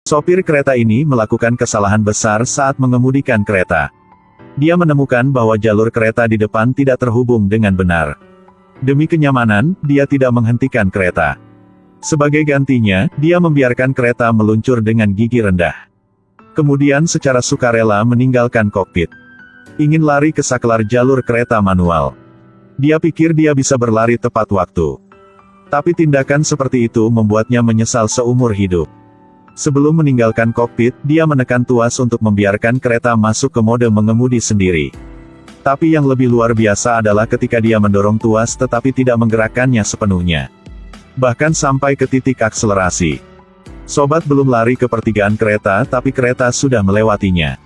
Sopir kereta ini melakukan kesalahan besar saat mengemudikan kereta. Dia menemukan bahwa jalur kereta di depan tidak terhubung dengan benar. Demi kenyamanan, dia tidak menghentikan kereta. Sebagai gantinya, dia membiarkan kereta meluncur dengan gigi rendah. Kemudian secara sukarela meninggalkan kokpit. Ingin lari ke saklar jalur kereta manual. Dia pikir dia bisa berlari tepat waktu. Tapi tindakan seperti itu membuatnya menyesal seumur hidup. Sebelum meninggalkan kokpit, dia menekan tuas untuk membiarkan kereta masuk ke mode mengemudi sendiri. Tapi yang lebih luar biasa adalah ketika dia mendorong tuas tetapi tidak menggerakkannya sepenuhnya. Bahkan sampai ke titik akselerasi. Sobat belum lari ke pertigaan kereta tapi kereta sudah melewatinya.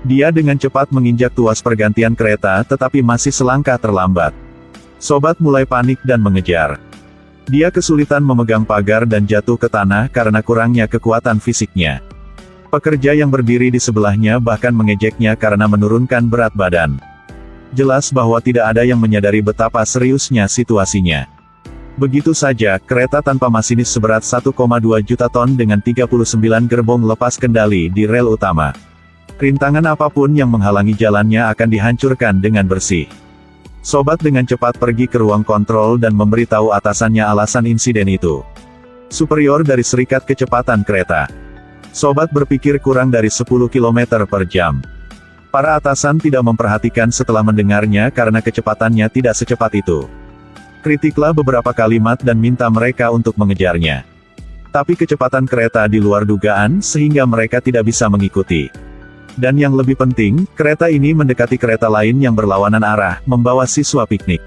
Dia dengan cepat menginjak tuas pergantian kereta tetapi masih selangkah terlambat. Sobat mulai panik dan mengejar. Dia kesulitan memegang pagar dan jatuh ke tanah karena kurangnya kekuatan fisiknya. Pekerja yang berdiri di sebelahnya bahkan mengejeknya karena menurunkan berat badan. Jelas bahwa tidak ada yang menyadari betapa seriusnya situasinya. Begitu saja, kereta tanpa masinis seberat 1,2 juta ton dengan 39 gerbong lepas kendali di rel utama. Rintangan apapun yang menghalangi jalannya akan dihancurkan dengan bersih. Sobat dengan cepat pergi ke ruang kontrol dan memberitahu atasannya alasan insiden itu. Superior dari serikat kecepatan kereta. Sobat berpikir kurang dari 10 km per jam. Para atasan tidak memperhatikan setelah mendengarnya karena kecepatannya tidak secepat itu. Kritiklah beberapa kalimat dan minta mereka untuk mengejarnya. Tapi kecepatan kereta di luar dugaan sehingga mereka tidak bisa mengikuti. Dan yang lebih penting, kereta ini mendekati kereta lain yang berlawanan arah, membawa siswa piknik.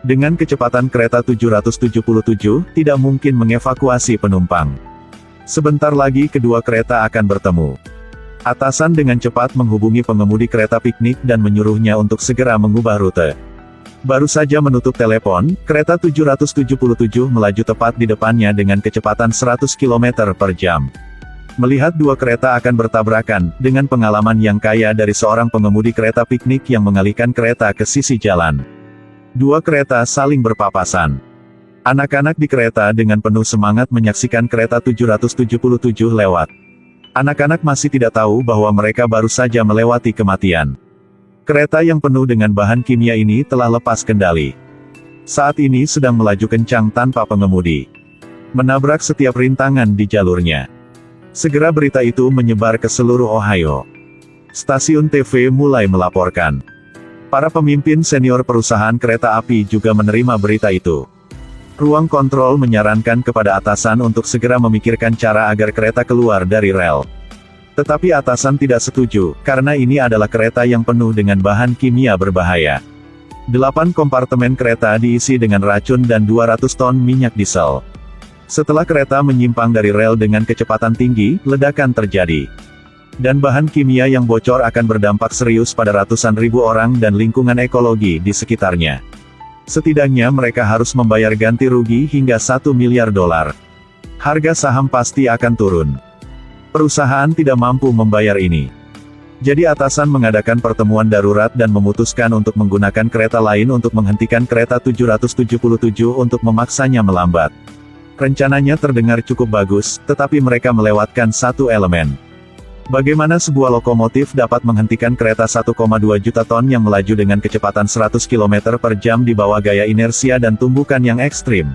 Dengan kecepatan kereta 777, tidak mungkin mengevakuasi penumpang. Sebentar lagi kedua kereta akan bertemu. Atasan dengan cepat menghubungi pengemudi kereta piknik dan menyuruhnya untuk segera mengubah rute. Baru saja menutup telepon, kereta 777 melaju tepat di depannya dengan kecepatan 100 km per jam. Melihat dua kereta akan bertabrakan, dengan pengalaman yang kaya dari seorang pengemudi kereta piknik yang mengalihkan kereta ke sisi jalan. Dua kereta saling berpapasan. Anak-anak di kereta dengan penuh semangat menyaksikan kereta 777 lewat. Anak-anak masih tidak tahu bahwa mereka baru saja melewati kematian. Kereta yang penuh dengan bahan kimia ini telah lepas kendali. Saat ini sedang melaju kencang tanpa pengemudi. Menabrak setiap rintangan di jalurnya. Segera berita itu menyebar ke seluruh Ohio. Stasiun TV mulai melaporkan. Para pemimpin senior perusahaan kereta api juga menerima berita itu. Ruang kontrol menyarankan kepada atasan untuk segera memikirkan cara agar kereta keluar dari rel. Tetapi atasan tidak setuju, karena ini adalah kereta yang penuh dengan bahan kimia berbahaya. 8 kompartemen kereta diisi dengan racun dan 200 ton minyak diesel. Setelah kereta menyimpang dari rel dengan kecepatan tinggi, ledakan terjadi. Dan bahan kimia yang bocor akan berdampak serius pada ratusan ribu orang dan lingkungan ekologi di sekitarnya. Setidaknya mereka harus membayar ganti rugi hingga $1 miliar. Harga saham pasti akan turun. Perusahaan tidak mampu membayar ini. Jadi atasan mengadakan pertemuan darurat dan memutuskan untuk menggunakan kereta lain untuk menghentikan kereta 777 untuk memaksanya melambat. Rencananya terdengar cukup bagus, tetapi mereka melewatkan satu elemen. Bagaimana sebuah lokomotif dapat menghentikan kereta 1,2 juta ton yang melaju dengan kecepatan 100 km per jam di bawah gaya inersia dan tumbukan yang ekstrim?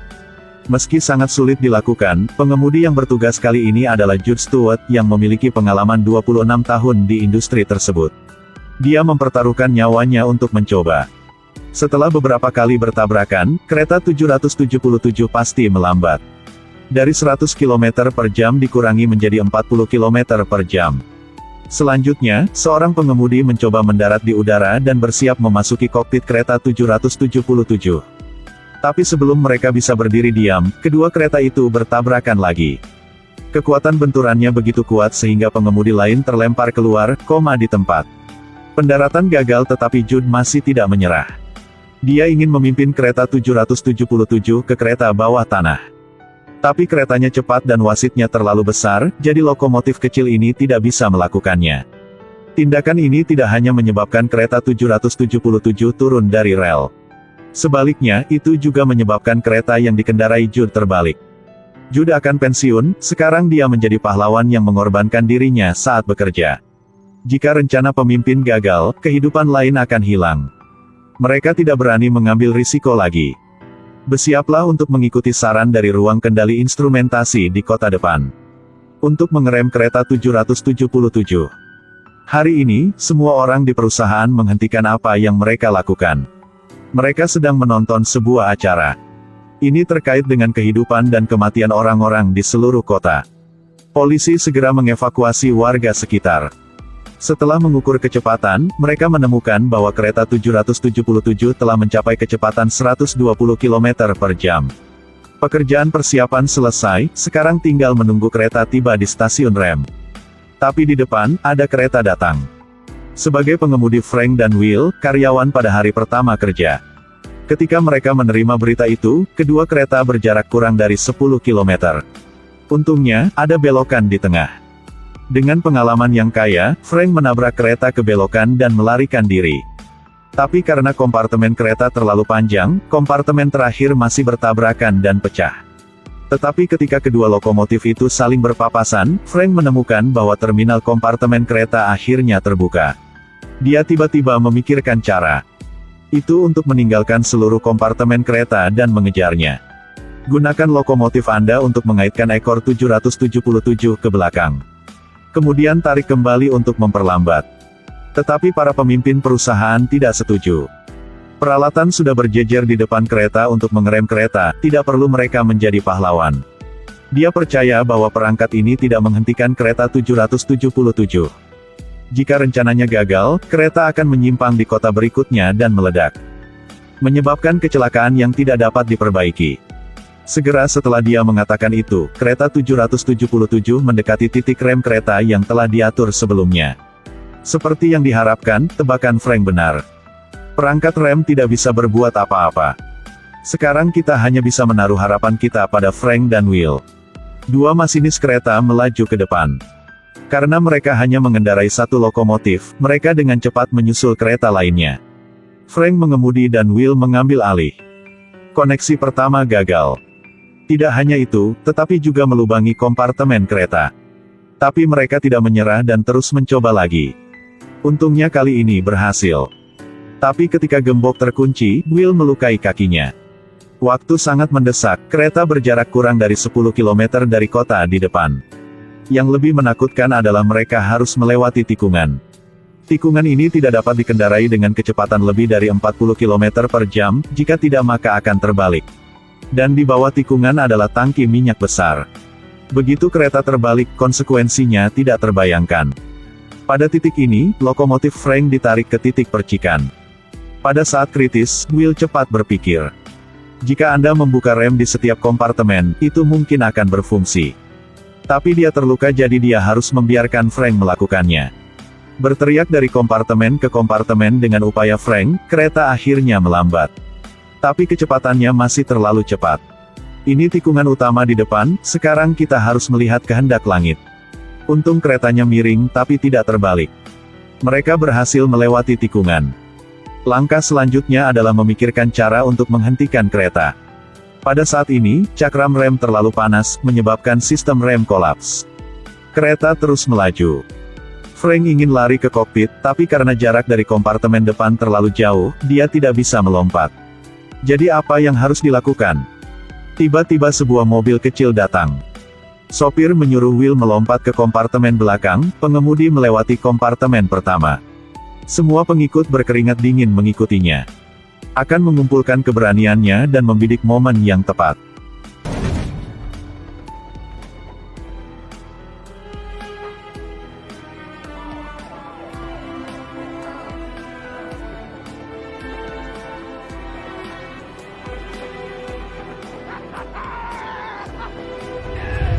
Meski sangat sulit dilakukan, pengemudi yang bertugas kali ini adalah Jude Stewart yang memiliki pengalaman 26 tahun di industri tersebut. Dia mempertaruhkan nyawanya untuk mencoba. Setelah beberapa kali bertabrakan, kereta 777 pasti melambat. Dari 100 km per jam dikurangi menjadi 40 km per jam. Selanjutnya, seorang pengemudi mencoba mendarat di udara dan bersiap memasuki kokpit kereta 777. Tapi sebelum mereka bisa berdiri diam, kedua kereta itu bertabrakan lagi. Kekuatan benturannya begitu kuat sehingga pengemudi lain terlempar keluar, di tempat. Pendaratan gagal tetapi Jude masih tidak menyerah. Dia ingin memimpin kereta 777 ke kereta bawah tanah. Tapi keretanya cepat dan wasitnya terlalu besar, jadi lokomotif kecil ini tidak bisa melakukannya. Tindakan ini tidak hanya menyebabkan kereta 777 turun dari rel. Sebaliknya, itu juga menyebabkan kereta yang dikendarai Jude terbalik. Jude akan pensiun, sekarang dia menjadi pahlawan yang mengorbankan dirinya saat bekerja. Jika rencana pemimpin gagal, kehidupan lain akan hilang. Mereka tidak berani mengambil risiko lagi. Bersiaplah untuk mengikuti saran dari ruang kendali instrumentasi di kota depan. Untuk mengerem kereta 777. Hari ini, semua orang di perusahaan menghentikan apa yang mereka lakukan. Mereka sedang menonton sebuah acara. Ini terkait dengan kehidupan dan kematian orang-orang di seluruh kota. Polisi segera mengevakuasi warga sekitar. Setelah mengukur kecepatan, mereka menemukan bahwa kereta 777 telah mencapai kecepatan 120 km per jam. Pekerjaan persiapan selesai, sekarang tinggal menunggu kereta tiba di stasiun rem. Tapi di depan, ada kereta datang. Sebagai pengemudi Frank dan Will, karyawan pada hari pertama kerja. Ketika mereka menerima berita itu, kedua kereta berjarak kurang dari 10 km. Untungnya, ada belokan di tengah. Dengan pengalaman yang kaya, Frank menabrak kereta ke belokan dan melarikan diri. Tapi karena kompartemen kereta terlalu panjang, kompartemen terakhir masih bertabrakan dan pecah. Tetapi ketika kedua lokomotif itu saling berpapasan, Frank menemukan bahwa terminal kompartemen kereta akhirnya terbuka. Dia tiba-tiba memikirkan cara. Itu untuk meninggalkan seluruh kompartemen kereta dan mengejarnya. Gunakan lokomotif Anda untuk mengaitkan ekor 777 ke belakang. Kemudian tarik kembali untuk memperlambat. Tetapi para pemimpin perusahaan tidak setuju. Peralatan sudah berjejer di depan kereta untuk mengerem kereta, tidak perlu mereka menjadi pahlawan. Dia percaya bahwa perangkat ini tidak menghentikan kereta 777. Jika rencananya gagal, kereta akan menyimpang di kota berikutnya dan meledak. Menyebabkan kecelakaan yang tidak dapat diperbaiki. Segera setelah dia mengatakan itu, kereta 777 mendekati titik rem kereta yang telah diatur sebelumnya. Seperti yang diharapkan, tebakan Frank benar. Perangkat rem tidak bisa berbuat apa-apa. Sekarang kita hanya bisa menaruh harapan kita pada Frank dan Will. Dua masinis kereta melaju ke depan. Karena mereka hanya mengendarai satu lokomotif, mereka dengan cepat menyusul kereta lainnya. Frank mengemudi dan Will mengambil alih. Koneksi pertama gagal. Tidak hanya itu, tetapi juga melubangi kompartemen kereta. Tapi mereka tidak menyerah dan terus mencoba lagi. Untungnya kali ini berhasil. Tapi ketika gembok terkunci, Will melukai kakinya. Waktu sangat mendesak, kereta berjarak kurang dari 10 km dari kota di depan. Yang lebih menakutkan adalah mereka harus melewati tikungan. Tikungan ini tidak dapat dikendarai dengan kecepatan lebih dari 40 km per jam, jika tidak maka akan terbalik. Dan di bawah tikungan adalah tangki minyak besar. Begitu kereta terbalik, konsekuensinya tidak terbayangkan. Pada titik ini, lokomotif Frank ditarik ke titik percikan. Pada saat kritis, Will cepat berpikir. Jika Anda membuka rem di setiap kompartemen, itu mungkin akan berfungsi. Tapi dia terluka jadi dia harus membiarkan Frank melakukannya. Berteriak dari kompartemen ke kompartemen dengan upaya Frank, kereta akhirnya melambat. Tapi kecepatannya masih terlalu cepat. Ini tikungan utama di depan, sekarang kita harus melihat kehendak langit. Untung keretanya miring tapi tidak terbalik. Mereka berhasil melewati tikungan. Langkah selanjutnya adalah memikirkan cara untuk menghentikan kereta. Pada saat ini, cakram rem terlalu panas, menyebabkan sistem rem kolaps. Kereta terus melaju. Frank ingin lari ke kokpit, tapi karena jarak dari kompartemen depan terlalu jauh, dia tidak bisa melompat. Jadi apa yang harus dilakukan? Tiba-tiba sebuah mobil kecil datang. Sopir menyuruh Will melompat ke kompartemen belakang, pengemudi melewati kompartemen pertama. Semua pengikut berkeringat dingin mengikutinya. Akan mengumpulkan keberaniannya dan membidik momen yang tepat.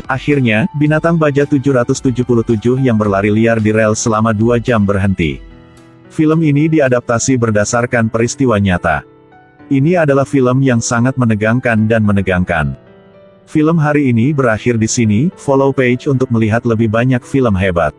Akhirnya, binatang baja 777 yang berlari liar di rel selama 2 jam berhenti. Film ini diadaptasi berdasarkan peristiwa nyata. Ini adalah film yang sangat menegangkan dan menegangkan. Film hari ini berakhir di sini, follow page untuk melihat lebih banyak film hebat.